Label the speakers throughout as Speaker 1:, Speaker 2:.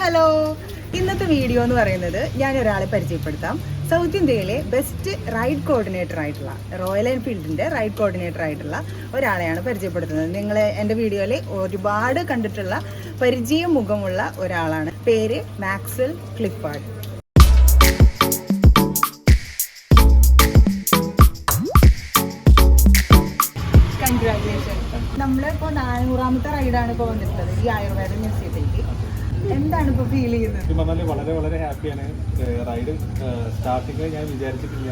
Speaker 1: Hello, ഇന്നത്തെ video എന്ന് പറയുന്നത് ഞാൻ ഒരാളെ പരിചയപ്പെടുത്താം. സൗത്ത് ഇന്ത്യയിലെ ബെസ്റ്റ് റൈഡ് കോർഡിനേറ്റർ ആയിട്ടുള്ള റോയൽ എൻഫീൽഡിന്റെ റൈഡ് കോർഡിനേറ്റർ ആയിട്ടുള്ള ഒരാളെയാണ് പരിചയപ്പെടുത്തുന്നത്. നിങ്ങൾ എൻ്റെ വീഡിയോയിൽ ഒരുപാട് കണ്ടിട്ടുള്ള പരിചയ മുഖമുള്ള ഒരാളാണ്. പേര് മാക്സ്വെൽ ക്ലിഫാർഡ്. കൺഗ്രാജുലേഷൻ. നമ്മളിപ്പോൾ 400ാമത്തെ റൈഡാണ് ഇപ്പോൾ വന്നിട്ടുള്ളത് ഈ ആയുർവേദ മ്യൂസിയത്തിലേക്ക്. എന്താണ് ഇപ്പോൾ ഫീൽ ചെയ്യുന്നത്?
Speaker 2: വളരെ വളരെ ഹാപ്പിയാണ്. റൈഡ് സ്റ്റാർട്ടിങ്ങിൽ ഞാൻ വിചാരിച്ചിട്ടില്ല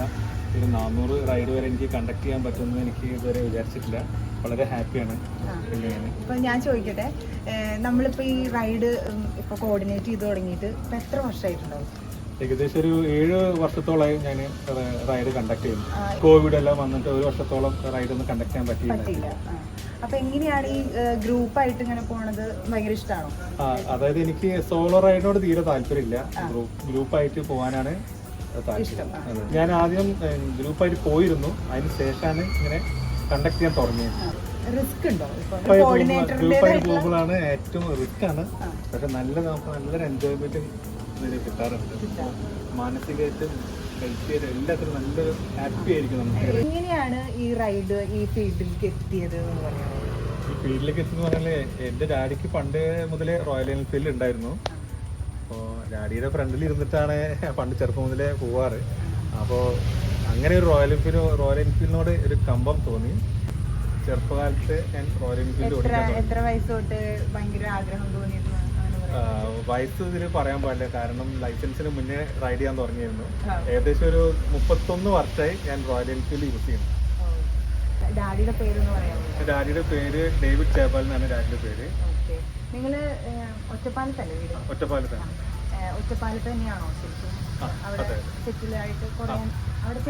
Speaker 2: ഒരു 400 റൈഡ് വരെ എനിക്ക് കണ്ടക്ട് ചെയ്യാൻ പറ്റുമെന്ന് എനിക്ക് ഇതുവരെ വിചാരിച്ചിട്ടില്ല. വളരെ ഹാപ്പിയാണ്.
Speaker 1: ഇപ്പം ഞാൻ ചോദിക്കട്ടെ, നമ്മളിപ്പോൾ ഈ റൈഡ് ഇപ്പോൾ കോർഡിനേറ്റ് ചെയ്ത് തുടങ്ങിയിട്ട് ഇപ്പം എത്ര വർഷമായിട്ടുണ്ടാവും?
Speaker 2: ഏകദേശം ഒരു 7 വർഷത്തോളമായി ഞാൻ റൈഡ് കണ്ടക്ട് ചെയ്യുന്നു. കോവിഡ് എല്ലാം വന്നിട്ട് 1 വർഷത്തോളം റൈഡ് ഒന്നും കണ്ടക്ട് ചെയ്യാൻ പറ്റിയില്ല.
Speaker 1: അപ്പൊ എങ്ങനെയാണ് ഈ ഗ്രൂപ്പായിട്ട് ഇങ്ങനെ പോണത്? ഭയങ്കര ഇഷ്ടമാണോ?
Speaker 2: അതായത് എനിക്ക് സോളോ റൈഡിനോട് തീരെ താല്പര്യമില്ല. ഗ്രൂപ്പായിട്ട് പോകാനാണ് താല്പര്യം. ഞാൻ ആദ്യം ഗ്രൂപ്പായിട്ട് പോയിരുന്നു, അതിന് ശേഷമാണ് ഇങ്ങനെ കണ്ടക്ട് ചെയ്യാൻ തുടങ്ങിയത്.
Speaker 1: റിസ്ക് ഉണ്ടോ?
Speaker 2: ഗ്രൂപ്പായിട്ട് പോകുമ്പോഴാണ് ഏറ്റവും റിസ്ക് ആണ്. പക്ഷെ നമുക്ക് നല്ലൊരു എൻജോയ്മെന്റ് കിട്ടാറുണ്ട്. മാനസികമായിട്ടും ഹെൽത്തിയായിട്ടും എല്ലാത്തിനും നല്ലൊരു ഹാപ്പി ആയിരിക്കും നമുക്ക്.
Speaker 1: എങ്ങനെയാണ് ഈ റൈഡ് ഈ ഫീൽഡിലേക്ക് എത്തിയത് എന്ന് പറയുന്നത്?
Speaker 2: ഈ ഫീൽഡിലേക്ക് എത്തുന്ന പറഞ്ഞാൽ എൻ്റെ ഡാഡിക്ക് പണ്ട് മുതലേ റോയൽ എൻഫീൽഡ് ഉണ്ടായിരുന്നു. അപ്പോൾ ഡാഡിയുടെ ഫ്രണ്ടിൽ ഇരുന്നിട്ടാണ് പണ്ട് ചെറുപ്പം മുതലേ പോവാറ്. അപ്പോൾ അങ്ങനെ ഒരു റോയൽ എൻഫീൽഡിനോട് ഒരു കമ്പം തോന്നി. ചെറുപ്പകാലത്ത് ഞാൻ റോയൽ എൻഫീൽഡ് ഓടിക്കാൻ.
Speaker 1: എത്ര വയസ്സ് തൊട്ട് ഭയങ്കര ആഗ്രഹം തോന്നിയിരുന്നു?
Speaker 2: വയസ്സ് ഇതിൽ പറയാൻ പാടില്ല, കാരണം ലൈസൻസിന് മുന്നേ റൈഡ് ചെയ്യാൻ തുടങ്ങിയിരുന്നു. ഏകദേശം ഒരു 31 വർഷമായി ഞാൻ റോയൽ എൻഫീൽഡ് യൂസ് ചെയ്യുന്നു. ഡാഡിയുടെ പേര് ഡേവിഡ് ചേബൽ എന്നാണ് ഡാഡിയുടെ പേര്.
Speaker 1: നിങ്ങള് ഒറ്റപ്പാലത്തല്ലേ വീട്?
Speaker 2: ഒറ്റപ്പാലത്താണ്.
Speaker 1: ഒറ്റപ്പാലത്ത് തന്നെയാണോ ശരിക്കും? അവിടെ സെറ്റിലായിട്ട്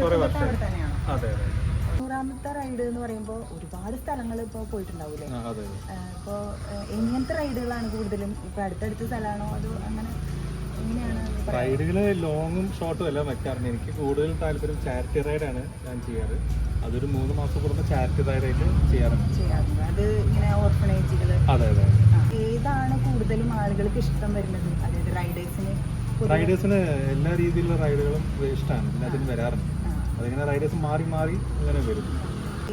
Speaker 2: കുറെ വർഷം
Speaker 1: തന്നെയാണോ?
Speaker 2: അതെ അതെ.
Speaker 1: 100ാമത്തെ റൈഡ് എന്ന് പറയുമ്പോൾ ഒരുപാട് സ്ഥലങ്ങൾ ഇപ്പോൾ പോയിട്ടുണ്ടാവൂലേ? അപ്പോൾ എങ്ങനത്തെ റൈഡുകളാണ് കൂടുതലും? ഇപ്പൊ അടുത്തടുത്ത സ്ഥലമാണോ അതോ അങ്ങനെ എങ്ങനെയാണ്?
Speaker 2: റൈഡുകൾ ലോങ്ങും ഷോർട്ടും എല്ലാം വെക്കാറുണ്ട്. എനിക്ക് കൂടുതൽ താല്പര്യം ചാരിറ്റി റൈഡാണ് ഞാൻ ചെയ്യാറ്. അതൊരു 3 മാസം കൂടുമ്പോൾ ചാരിറ്റി റൈഡായിട്ട് ചെയ്യാറുണ്ട്.
Speaker 1: അത് ഇങ്ങനെ ഓർഫനേജുകൾ.
Speaker 2: അതെ അതെ.
Speaker 1: ഏതാണ് കൂടുതലും ആളുകൾക്ക് ഇഷ്ടം വരുന്നത്? അതായത്
Speaker 2: റൈഡേഴ്സിന് എല്ലാ രീതിയിലുള്ള റൈഡുകളും ഇഷ്ടമാണ്. പിന്നെ അതിന് വരാറുണ്ട്. അതിങ്ങനെ റൈഡേഴ്സ് മാറി മാറി അങ്ങനെ വരും.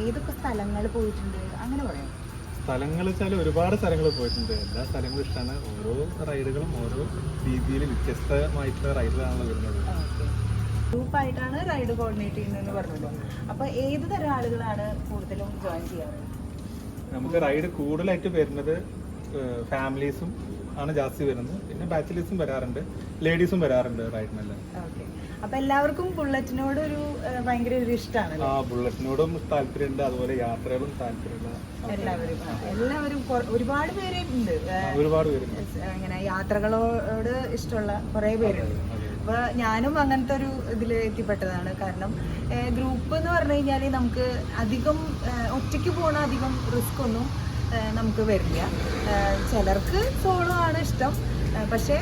Speaker 1: ഏതൊക്കെ സ്ഥലങ്ങൾ പോയിട്ടുണ്ട് അങ്ങനെ പറയാം?
Speaker 2: സ്ഥലങ്ങൾ വെച്ചാൽ ഒരുപാട് സ്ഥലങ്ങൾ പോയിട്ടുണ്ട്. എല്ലാ സ്ഥലങ്ങളും ഇഷ്ടമാണ്. ഓരോ റൈഡുകളും ഓരോ രീതിയിൽ വ്യത്യസ്തമായിട്ടുള്ള റൈഡുകളാണല്ലോ വരുന്നത്.
Speaker 1: ഗ്രൂപ്പായിട്ടാണ് റൈഡ് കോർഡിനേറ്റ് ചെയ്യുന്നതെന്ന് പറഞ്ഞല്ലോ. അപ്പോൾ ഏത് തരം ആളുകളാണ് കൂടുതലും ജോയിൻ ചെയ്യാറ്?
Speaker 2: നമുക്ക് റൈഡ് കൂടുതലായിട്ട് വരുന്നത് ഫാമിലീസും ആണ് ജാസ്തി വരുന്നത്. പിന്നെ ബാച്ചിലേഴ്സും വരാറുണ്ട്, ലേഡീസും വരാറുണ്ട് റൈഡിനെല്ലാം.
Speaker 1: അപ്പൊ എല്ലാവർക്കും ബുള്ളറ്റിനോട് ഒരു ഭയങ്കര ഒരു ഇഷ്ടമാണ്.
Speaker 2: ബുള്ളറ്റിനോടും താല്പര്യമുണ്ട്, അതുപോലെ യാത്രകളും താല്പര്യമുള്ള
Speaker 1: എല്ലാവരും ഒരുപാട് പേര് ഉണ്ട്.
Speaker 2: ഒരുപാട് പേരുണ്ട്
Speaker 1: ഇങ്ങനെ യാത്രകളോട് ഇഷ്ടമുള്ള കുറെ പേരുണ്ട്. അപ്പൊ ഞാനും അങ്ങനത്തെ ഒരു ഇതിൽ എത്തിപ്പെട്ടതാണ്. കാരണം ഗ്രൂപ്പ് എന്ന് പറഞ്ഞു കഴിഞ്ഞാൽ നമുക്ക് അധികം ഒറ്റയ്ക്ക് പോണ അധികം റിസ്ക് ഒന്നും നമുക്ക് വരില്ല. ചിലർക്ക് സോളോ ആണ് ഇഷ്ടം. പക്ഷേ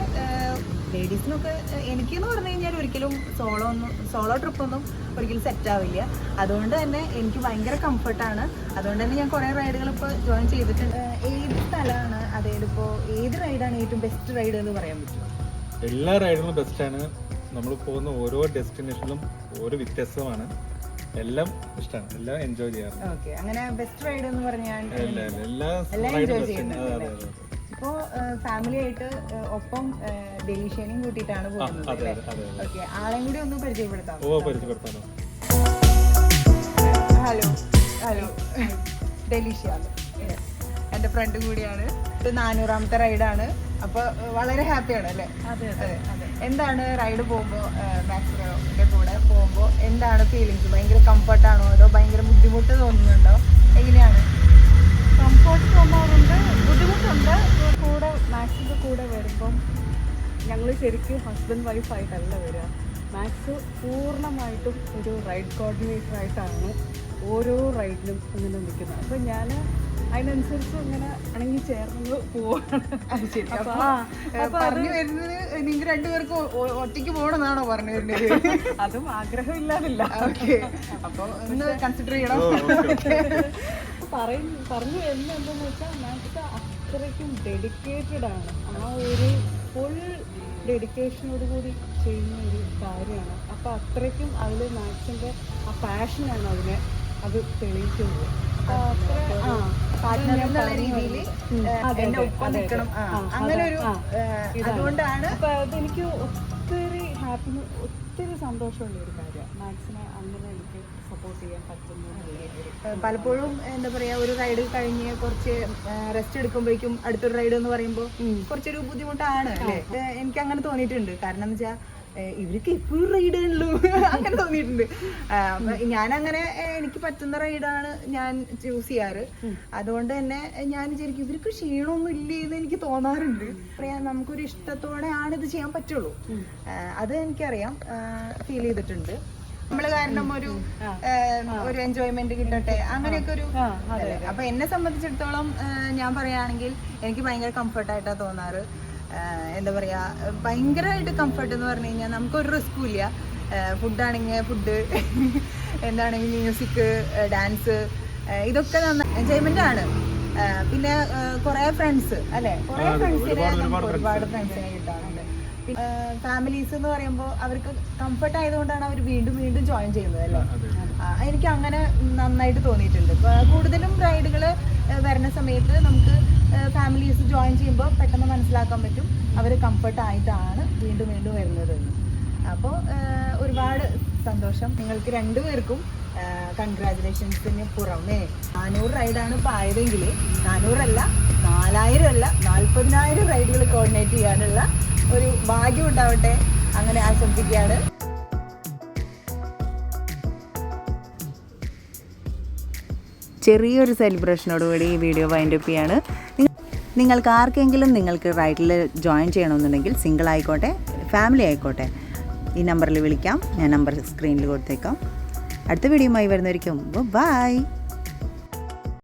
Speaker 1: ലേഡീസിനൊക്കെ എനിക്കെന്ന് പറഞ്ഞു കഴിഞ്ഞാൽ ഒരിക്കലും സോളോ ട്രിപ്പൊന്നും ഒരിക്കലും സെറ്റാവില്ല. അതുകൊണ്ട് തന്നെ എനിക്ക് ഭയങ്കര കംഫർട്ടാണ്. അതുകൊണ്ട് തന്നെ ഞാൻ കുറേ റൈഡുകൾ ഇപ്പോൾ ജോയിൻ ചെയ്തിട്ടുണ്ട്. ഏത് സ്ഥലമാണ്, അതായത് ഇപ്പോൾ ഏത് റൈഡാണ് ഏറ്റവും ബെസ്റ്റ് റൈഡ് എന്ന് പറയാൻ പറ്റുമോ?
Speaker 2: എല്ലാ റൈഡുകളും ബെസ്റ്റാണ്. നമ്മൾ പോകുന്ന ഓരോ ഡെസ്റ്റിനേഷനിലും ഓരോ വ്യത്യസ്തമാണ്. എല്ലാം ഇഷ്ടമാണ്, എല്ലാം എൻജോയ് ചെയ്യാറുണ്ട്.
Speaker 1: ഓക്കെ, അങ്ങനെ ബെസ്റ്റ് റൈഡ് എന്ന് പറഞ്ഞാൽ
Speaker 2: എല്ലാം
Speaker 1: എൻജോയ് ചെയ്യുന്നുണ്ട്. ഇപ്പോൾ ഫാമിലി ആയിട്ട് ഒപ്പം ഡെലീഷ്യനെയും കൂട്ടിയിട്ടാണ് പോകുന്നത്. ഓക്കെ, ആളെയും കൂടി ഒന്ന് പരിചയപ്പെടുത്താം. ഹലോ, ഡെലീഷ്യ എൻ്റെ ഫ്രണ്ട് കൂടിയാണ്. ഇത് 400ാമത്തെ റൈഡാണ്. അപ്പോൾ വളരെ ഹാപ്പിയാണ് അല്ലേ? അതെ. എന്താണ് റൈഡ് പോകുമ്പോൾ മാക്സിമോന്റെ കൂടെ പോകുമ്പോൾ എന്താണ് ഫീലിങ്സ്? ഭയങ്കര കംഫർട്ടാണോ അതോ ഭയങ്കര ബുദ്ധിമുട്ട് തോന്നുന്നുണ്ടോ? എങ്ങനെയാണ്?
Speaker 3: കംഫർട്ട് തോന്നാറുണ്ട്, ബുദ്ധിമുട്ടുണ്ട്. കൂടെ മാക്സിൻ്റെ കൂടെ വരുമ്പം ഞങ്ങൾ ശരിക്കും ഹസ്ബൻഡ് വൈഫായിട്ടല്ല വരിക. മാക്സ് പൂർണ്ണമായിട്ടും ഒരു റൈഡ് കോർഡിനേറ്ററായിട്ടാണ് ഓരോ റൈഡിലും ഇങ്ങനെ നിൽക്കുന്നത്. അപ്പം ഞാൻ അതിനനുസരിച്ച് ഇങ്ങനെ ഇണങ്ങി ചേർന്ന് പോവാണ്.
Speaker 1: പറഞ്ഞു വരുന്നത് നിങ്ങൾ രണ്ടുപേർക്കും ഒറ്റയ്ക്ക് പോകണമെന്നാണോ പറഞ്ഞു വരുന്നത്?
Speaker 3: അതും ആഗ്രഹമില്ലാതില്ല.
Speaker 1: ഓക്കെ, അപ്പോൾ ഒന്ന് കൺസിഡർ ചെയ്യണം.
Speaker 3: പറഞ്ഞു വരുന്നത് എന്താണെന്ന് വെച്ചാൽ മാക്സ് അത്രയ്ക്കും ഡെഡിക്കേറ്റഡ് ആണ്. ആ ഒരു ഫുൾ ഡെഡിക്കേഷനോട് കൂടി ചെയ്യുന്ന ഒരു കാര്യമാണ്. അപ്പോൾ അത്രയ്ക്കും അതിൽ മാത്സിൻ്റെ ആ പാഷനാണ് അത് തെളിയിക്കുന്നത്.
Speaker 1: അതുകൊണ്ടാണ്
Speaker 3: അപ്പൊ അതെനിക്ക് ഒത്തിരി ഒത്തിരി സന്തോഷമുള്ള ഒരു കാര്യമാണ്. മാത്സിനെ അങ്ങനെ എനിക്ക് സപ്പോർട്ട് ചെയ്യാൻ പറ്റുന്നത്.
Speaker 1: പലപ്പോഴും എന്താ പറയാ, ഒരു റൈഡ് കഴിഞ്ഞ് കുറച്ച് റെസ്റ്റ് എടുക്കുമ്പോഴേക്കും അടുത്തൊരു റൈഡ് എന്ന് പറയുമ്പോൾ കുറച്ചൊരു ബുദ്ധിമുട്ടാണ് അല്ലേ? എനിക്ക് അങ്ങനെ തോന്നിയിട്ടുണ്ട്. കാരണം എന്ന് വെച്ചാൽ ഇവർക്ക് എപ്പോഴും റൈഡുള്ളൂ അങ്ങനെ തോന്നിയിട്ടുണ്ട്. ഞാനങ്ങനെ എനിക്ക് പറ്റുന്ന റൈഡാണ് ഞാൻ ചൂസ് ചെയ്യാറ്. അതുകൊണ്ട് തന്നെ ഞാൻ വിചാരിക്കും ഇവർക്ക് ക്ഷീണമൊന്നും ഇല്ലേ എന്ന് എനിക്ക് തോന്നാറുണ്ട്. പറയാം, നമുക്കൊരു ഇഷ്ടത്തോടെയാണ് ഇത് ചെയ്യാൻ പറ്റുള്ളൂ. അത് എനിക്കറിയാം, ഫീൽ ചെയ്തിട്ടുണ്ട്. നമ്മള് കാരണം ഒരു എൻജോയ്മെന്റ് കിട്ടട്ടെ, അങ്ങനെയൊക്കെ ഒരു. അപ്പൊ എന്നെ സംബന്ധിച്ചിടത്തോളം ഞാൻ പറയുകയാണെങ്കിൽ എനിക്ക് ഭയങ്കര കംഫർട്ടായിട്ടാണ് തോന്നാറ്. എന്താ പറയുക, ഭയങ്കരമായിട്ട് കംഫർട്ട് എന്ന് പറഞ്ഞു കഴിഞ്ഞാൽ നമുക്കൊരു റിസ്ക്കും ഇല്ല. ഫുഡാണെങ്കിൽ ഫുഡ്, എന്താണെങ്കിൽ മ്യൂസിക്, ഡാൻസ്, ഇതൊക്കെ എൻജോയ്മെന്റ് ആണ്. പിന്നെ കുറേ ഫ്രണ്ട്സ് അല്ലേ, കുറേ ഫ്രണ്ട്സിനെ നമുക്ക് ഒരുപാട് ഫ്രണ്ട്സിനെ കിട്ടാറുണ്ട്. ഫാമിലീസ് എന്ന് പറയുമ്പോൾ അവർക്ക് കംഫർട്ട് ആയതുകൊണ്ടാണ് അവർ വീണ്ടും വീണ്ടും ജോയിൻ ചെയ്യുന്നത് അല്ലേ. എനിക്ക് അങ്ങനെ നന്നായിട്ട് തോന്നിയിട്ടുണ്ട്. കൂടുതലും റൈഡുകൾ വരുന്ന സമയത്ത് നമുക്ക് ഫാമിലീസ് ജോയിൻ ചെയ്യുമ്പോൾ പെട്ടെന്ന് മനസ്സിലാക്കാൻ പറ്റും അവർ കംഫർട്ടായിട്ടാണ് വീണ്ടും വീണ്ടും വരുന്നതെന്ന്. അപ്പോൾ ഒരുപാട് സന്തോഷം നിങ്ങൾക്ക് രണ്ടുപേർക്കും. കൺഗ്രാജുലേഷൻസിന് പുറമേ 400 റൈഡാണ് ഇപ്പോൾ ആയതെങ്കിൽ 400 അല്ല, 4000 അല്ല, 40,000 റൈഡുകൾ കോർഡിനേറ്റ് ചെയ്യാനുള്ള ഒരു ഭാഗ്യം ഉണ്ടാവട്ടെ, അങ്ങനെ ആശംസിക്കുകയാണ്. ചെറിയൊരു സെലിബ്രേഷനോടുകൂടി ഈ വീഡിയോ വൈൻഡ് അപ്പ് ചെയ്യാണ്. നിങ്ങൾക്ക് ആർക്കെങ്കിലും നിങ്ങൾക്ക് റൈഡിൽ ജോയിൻ ചെയ്യണമെന്നുണ്ടെങ്കിൽ സിംഗിൾ ആയിക്കോട്ടെ ഫാമിലി ആയിക്കോട്ടെ ഈ നമ്പറിൽ വിളിക്കാം. ഞാൻ നമ്പർ സ്ക്രീനിൽ കൊടുത്തേക്കാം. അടുത്ത വീഡിയോയുമായി വരുന്നവരിക്കും ബൈ.